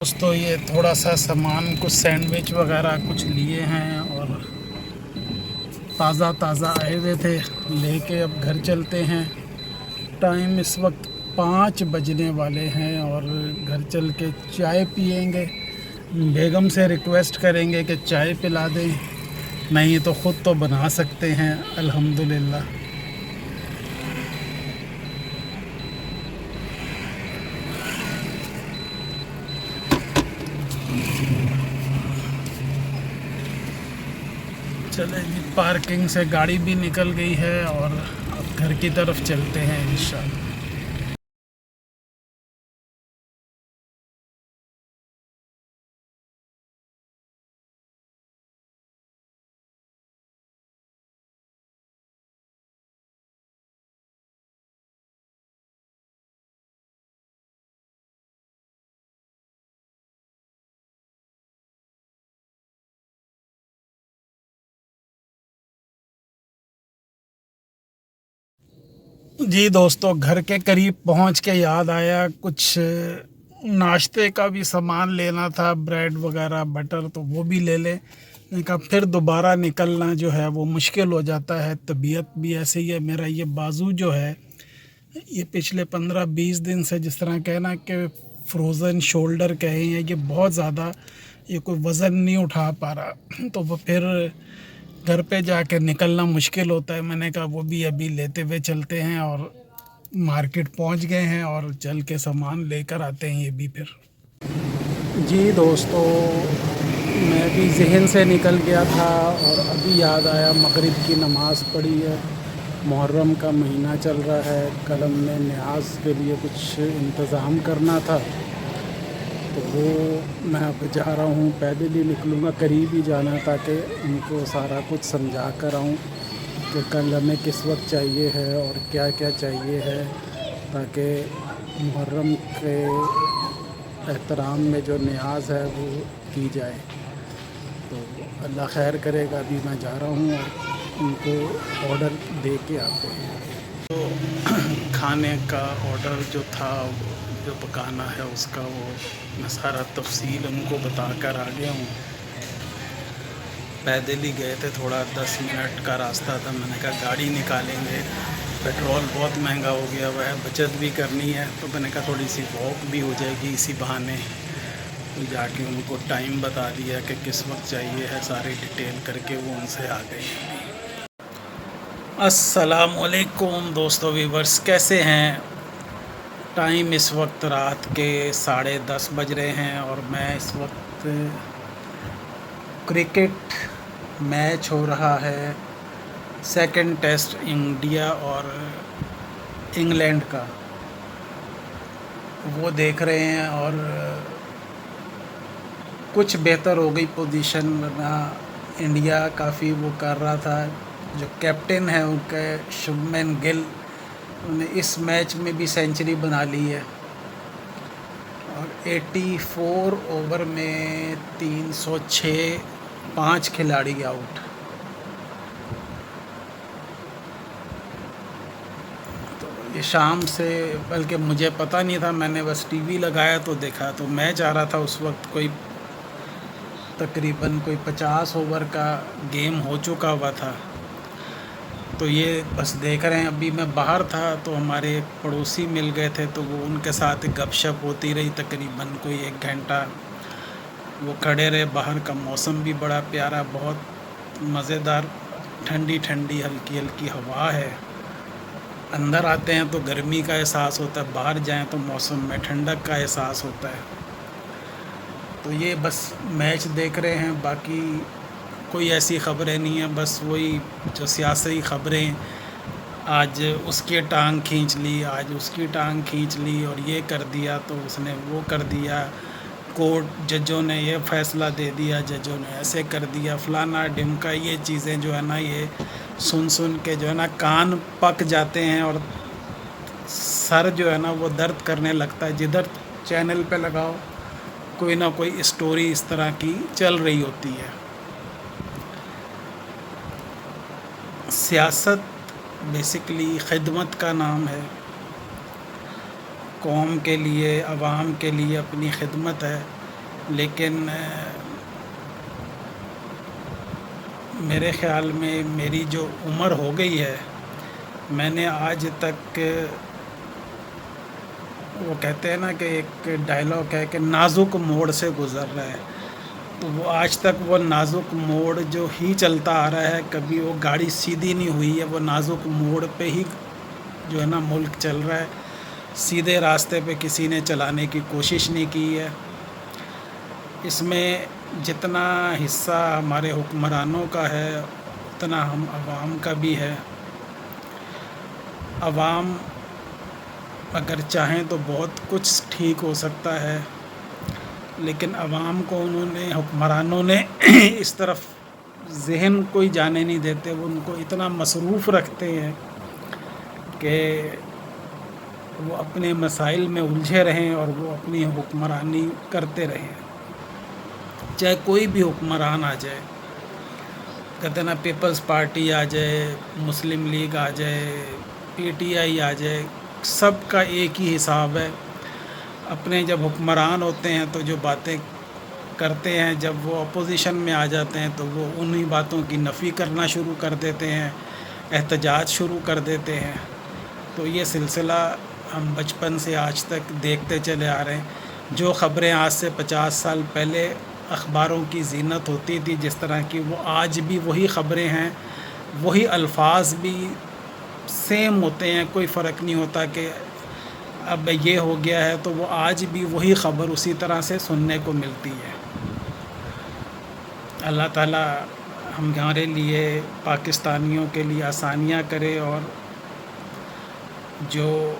دوستو یہ تھوڑا سا سامان کچھ سینڈوچ وغیرہ کچھ لیے ہیں اور تازہ تازہ آئے ہوئے تھے، لے کے اب گھر چلتے ہیں۔ ٹائم اس وقت 5 بجنے والے ہیں اور گھر چل کے چائے پئیں گے۔ بیگم سے ریکویسٹ کریں گے کہ چائے پلا دیں، نہیں تو خود تو بنا سکتے ہیں الحمدللہ۔ چلے جی، پارکنگ سے گاڑی بھی نکل گئی ہے اور اب گھر کی طرف چلتے ہیں انشاءاللہ۔ جی دوستو، گھر کے قریب پہنچ کے یاد آیا کچھ ناشتے کا بھی سامان لینا تھا، بریڈ وغیرہ، بٹر، تو وہ بھی لے لیں۔ میں نے کہا پھر دوبارہ نکلنا جو ہے وہ مشکل ہو جاتا ہے، طبیعت بھی ایسے ہی ہے۔ میرا یہ بازو جو ہے یہ پچھلے 15-20 دن سے جس طرح کہنا کہ فروزن شولڈر کہیں ہیں، یہ بہت زیادہ، یہ کوئی وزن نہیں اٹھا پا رہا، تو وہ پھر گھر پہ جا کے نکلنا مشکل ہوتا ہے۔ میں نے کہا وہ بھی ابھی لیتے ہوئے چلتے ہیں اور مارکیٹ پہنچ گئے ہیں اور چل کے سامان لے کر آتے ہیں یہ بھی پھر۔ جی دوستو، میں بھی ذہن سے نکل گیا تھا اور ابھی یاد آیا مغرب کی نماز پڑھی ہے، محرم کا مہینہ چل رہا ہے، کل ہم نے نیاز کے لیے کچھ انتظام کرنا تھا، تو وہ میں اب جا رہا ہوں، پیدل ہی نکلوں گا، قریب ہی جانا تاکہ ان کو سارا کچھ سمجھا کر آؤں کہ کل ہمیں کس وقت چاہیے ہے اور کیا کیا چاہیے ہے، تاکہ محرم کے احترام میں جو نیاز ہے وہ کی جائے۔ تو اللہ خیر کرے گا، ابھی میں جا رہا ہوں اور ان کو آڈر دے کے آتے ہیں۔ تو کھانے کا آڈر جو تھا، جو پکانا ہے اس کا، وہ میں سارا تفصیل ان کو بتا کر آ گیا ہوں۔ پیدل ہی گئے تھے، تھوڑا 10 منٹ کا راستہ تھا، میں نے کہا گاڑی نکالیں گے، پیٹرول بہت مہنگا ہو گیا ہوا ہے، بچت بھی کرنی ہے، تو میں نے کہا تھوڑی سی واک بھی ہو جائے گی اسی بہانے۔ تو جا کے ان کو ٹائم بتا دیا کہ کس وقت چاہیے ہے، ساری ڈیٹیل کر کے وہ ان سے آ گئے۔ السلام علیکم دوستو، ویورز کیسے ہیں؟ ٹائم اس وقت رات کے 10:30 بج رہے ہیں اور میں اس وقت کرکٹ میچ ہو رہا ہے، سیکنڈ ٹیسٹ انڈیا اور انگلینڈ کا، وہ دیکھ رہے ہیں اور کچھ بہتر ہو گئی پوزیشن، ورنہ انڈیا کافی وہ کر رہا تھا۔ جو کیپٹن ہے ان کے شبمن گل، انہوں نے اس میچ میں بھی سینچری بنا لی ہے اور 84 اوور میں 306، 5 کھلاڑی آؤٹ۔ تو یہ شام سے، بلکہ مجھے پتہ نہیں تھا، میں نے بس ٹی وی لگایا تو دیکھا، تو میچ آ رہا تھا اس وقت، کوئی تقریباً 50 اوور کا گیم ہو چکا ہوا تھا، تو یہ بس دیکھ رہے ہیں۔ ابھی میں باہر تھا تو ہمارے ایک پڑوسی مل گئے تھے، تو وہ ان کے ساتھ گپ شپ ہوتی رہی تقریباً کوئی 1 گھنٹہ، وہ کھڑے رہے باہر کا موسم بھی بڑا پیارا، بہت مزیدار، ٹھنڈی ٹھنڈی ہلکی ہلکی ہوا ہے۔ اندر آتے ہیں تو گرمی کا احساس ہوتا ہے، باہر جائیں تو موسم میں ٹھنڈک کا احساس ہوتا ہے۔ تو یہ بس میچ دیکھ رہے ہیں، باقی کوئی ایسی خبریں نہیں ہیں، بس وہی جو سیاسی خبریں، آج اس کی ٹانگ کھینچ لی، آج اس کی ٹانگ کھینچ لی، اور یہ کر دیا تو اس نے وہ کر دیا، کورٹ ججوں نے یہ فیصلہ دے دیا، ججوں نے ایسے کر دیا، فلانا ڈمکا، یہ چیزیں جو ہے نا، یہ سن کے جو ہے نا کان پک جاتے ہیں اور سر جو ہے نا وہ درد کرنے لگتا ہے۔ جدھر چینل پہ لگاؤ کوئی نہ کوئی اسٹوری اس طرح کی چل رہی ہوتی ہے۔ سیاست بیسیکلی خدمت کا نام ہے، قوم کے لیے، عوام کے لیے اپنی خدمت ہے۔ لیکن میرے خیال میں میری جو عمر ہو گئی ہے، میں نے آج تک، وہ کہتے ہیں نا کہ ایک ڈائلاگ ہے کہ نازک موڑ سے گزر رہا ہے، تو وہ آج تک وہ نازک موڑ جو ہی چلتا آ رہا ہے، کبھی وہ گاڑی سیدھی نہیں ہوئی ہے، وہ نازک موڑ پہ ہی جو ہے نا ملک چل رہا ہے، سیدھے راستے پہ کسی نے چلانے کی کوشش نہیں کی ہے۔ اس میں جتنا حصہ ہمارے حکمرانوں کا ہے اتنا ہم عوام کا بھی ہے۔ عوام اگر چاہیں تو بہت کچھ ٹھیک ہو سکتا ہے، لیکن عوام کو انہوں نے، حکمرانوں نے اس طرف ذہن کوئی جانے نہیں دیتے، وہ ان کو اتنا مصروف رکھتے ہیں کہ وہ اپنے مسائل میں الجھے رہیں اور وہ اپنی حکمرانی کرتے رہیں، چاہے کوئی بھی حکمران آ جائے۔ کہتے ہیں نا پیپلز پارٹی آ جائے، مسلم لیگ آ جائے، پی ٹی آئی آ جائے، سب کا ایک ہی حساب ہے۔ اپنے جب حکمران ہوتے ہیں تو جو باتیں کرتے ہیں، جب وہ اپوزیشن میں آ جاتے ہیں تو وہ انہی باتوں کی نفی کرنا شروع کر دیتے ہیں، احتجاج شروع کر دیتے ہیں۔ تو یہ سلسلہ ہم بچپن سے آج تک دیکھتے چلے آ رہے ہیں۔ جو خبریں آج سے 50 سال پہلے اخباروں کی زینت ہوتی تھی جس طرح کی، وہ آج بھی وہی خبریں ہیں، وہی الفاظ بھی سیم ہوتے ہیں، کوئی فرق نہیں ہوتا کہ اب یہ ہو گیا ہے، تو وہ آج بھی وہی خبر اسی طرح سے سننے کو ملتی ہے۔ اللہ تعالیٰ ہمارے لیے، پاکستانیوں کے لیے آسانیاں کرے، اور جو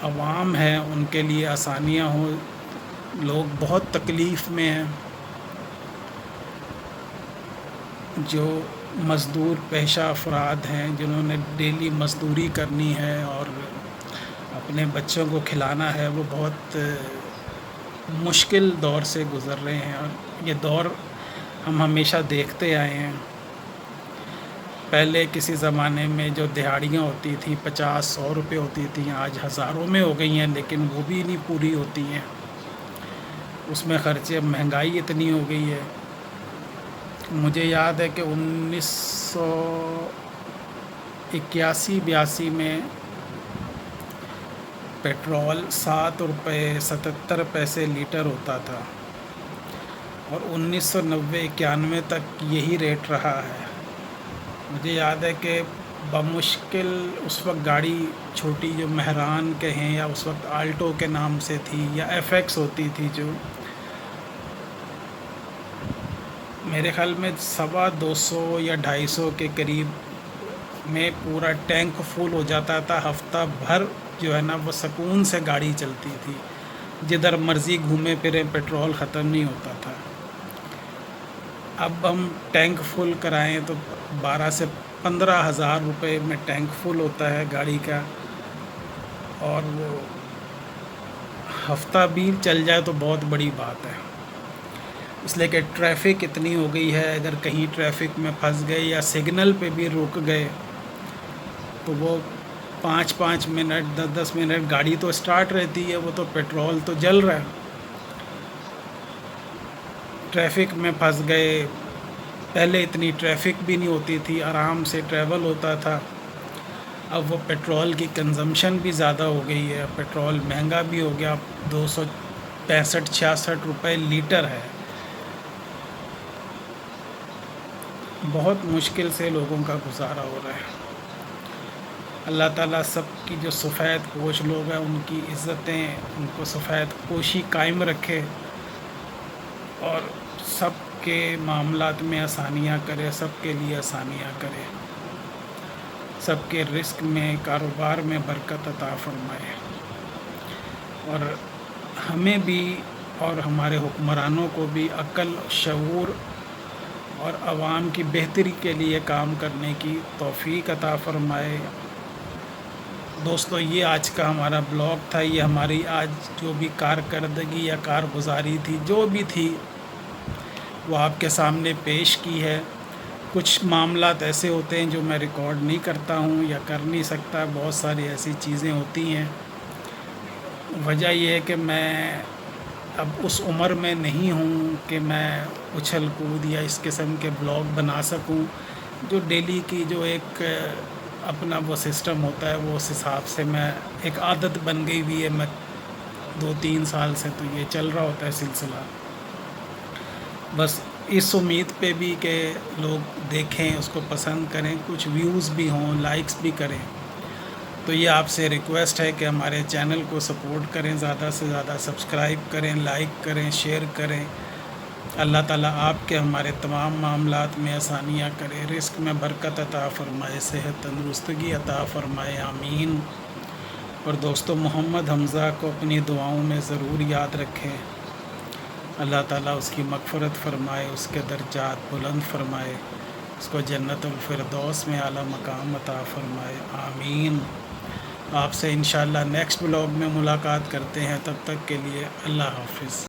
عوام ہیں ان کے لیے آسانیاں ہوں۔ لوگ بہت تکلیف میں ہیں، جو مزدور پیشہ افراد ہیں، جنہوں نے ڈیلی مزدوری کرنی ہے اور اپنے بچوں کو کھلانا ہے، وہ بہت مشکل دور سے گزر رہے ہیں، اور یہ دور ہم ہمیشہ دیکھتے آئے ہیں۔ پہلے کسی زمانے میں جو دہاڑیاں ہوتی تھیں 50-100 روپے ہوتی تھیں، آج ہزاروں میں ہو گئی ہیں، لیکن وہ بھی نہیں پوری ہوتی ہیں، اس میں خرچے، مہنگائی اتنی ہو گئی ہے۔ مجھے یاد ہے کہ 1981-82 میں پیٹرول 7 روپے 77 پیسے لیٹر ہوتا تھا، اور 1990-91 تک یہی ریٹ رہا ہے۔ مجھے یاد ہے کہ بمشکل اس وقت گاڑی چھوٹی جو مہران کہیں، یا اس وقت آلٹو کے نام سے تھی، یا ایف ایکس ہوتی تھی، جو میرے خیال میں 250 یا 250 کے قریب میں پورا ٹینک فل ہو جاتا تھا۔ ہفتہ بھر جو ہے نا وہ سکون سے گاڑی چلتی تھی، جدھر مرضی گھومے پھریں، پیٹرول ختم نہیں ہوتا تھا۔ اب ہم ٹینک فل کرائیں تو 12 سے 15 ہزار روپے میں ٹینک فل ہوتا ہے گاڑی کا، اور وہ ہفتہ بھی چل جائے تو بہت بڑی بات ہے، اس لیے کہ ٹریفک اتنی ہو گئی ہے۔ اگر کہیں ٹریفک میں پھنس گئے یا سگنل پہ بھی رک گئے تو وہ 5-5 منٹ 10-10 منٹ گاڑی تو اسٹارٹ رہتی ہے، وہ تو پیٹرول تو جل رہا ہے۔ ٹریفک میں پھنس گئے، پہلے اتنی ٹریفک بھی نہیں ہوتی تھی، آرام سے ٹریول ہوتا تھا۔ اب وہ پیٹرول کی کنزمپشن بھی زیادہ ہو گئی ہے، پیٹرول مہنگا بھی ہو گیا، 265-66 روپے لیٹر ہے۔ بہت مشکل سے لوگوں کا گزارا ہو رہا ہے۔ اللہ تعالیٰ سب کی جو سفید پوش لوگ ہیں ان کی عزتیں، ان کو سفید پوشی قائم رکھے، اور سب کے معاملات میں آسانیاں کرے، سب کے لیے آسانیاں کرے، سب کے رزق میں، کاروبار میں برکت عطا فرمائے، اور ہمیں بھی اور ہمارے حکمرانوں کو بھی عقل، شعور اور عوام کی بہتری کے لیے کام کرنے کی توفیق عطا فرمائے۔ دوستو، یہ آج کا ہمارا بلاگ تھا، یہ ہماری آج جو بھی کارکردگی یا کارگزاری تھی، جو بھی تھی، وہ آپ کے سامنے پیش کی ہے۔ کچھ معاملات ایسے ہوتے ہیں جو میں ریکارڈ نہیں کرتا ہوں یا کر نہیں سکتا، بہت ساری ایسی چیزیں ہوتی ہیں، وجہ یہ ہے کہ میں اب اس عمر میں نہیں ہوں کہ میں اچھل کود یا اس قسم کے بلاگ بنا سکوں جو ڈیلی کی جو ایک اپنا وہ سسٹم ہوتا ہے، وہ اس حساب سے میں ایک عادت بن گئی ہوئی ہے، میں 2-3 سال سے تو یہ چل رہا ہوتا ہے سلسلہ، بس اس امید پہ بھی کہ لوگ دیکھیں، اس کو پسند کریں، کچھ ویوز بھی ہوں، لائکس بھی کریں۔ تو یہ آپ سے ریکویسٹ ہے کہ ہمارے چینل کو سپورٹ کریں، زیادہ سے زیادہ سبسکرائب کریں، لائک کریں، شیئر کریں۔ اللہ تعالیٰ آپ کے ہمارے تمام معاملات میں آسانیاں کرے، رزق میں برکت عطا فرمائے، صحت تندرستگی عطا فرمائے، آمین۔ اور دوستو محمد حمزہ کو اپنی دعاؤں میں ضرور یاد رکھیں، اللہ تعالیٰ اس کی مغفرت فرمائے، اس کے درجات بلند فرمائے، اس کو جنت الفردوس میں اعلیٰ مقام عطا فرمائے، آمین۔ آپ سے انشاءاللہ نیکسٹ بلاگ میں ملاقات کرتے ہیں، تب تک کے لیے اللہ حافظ۔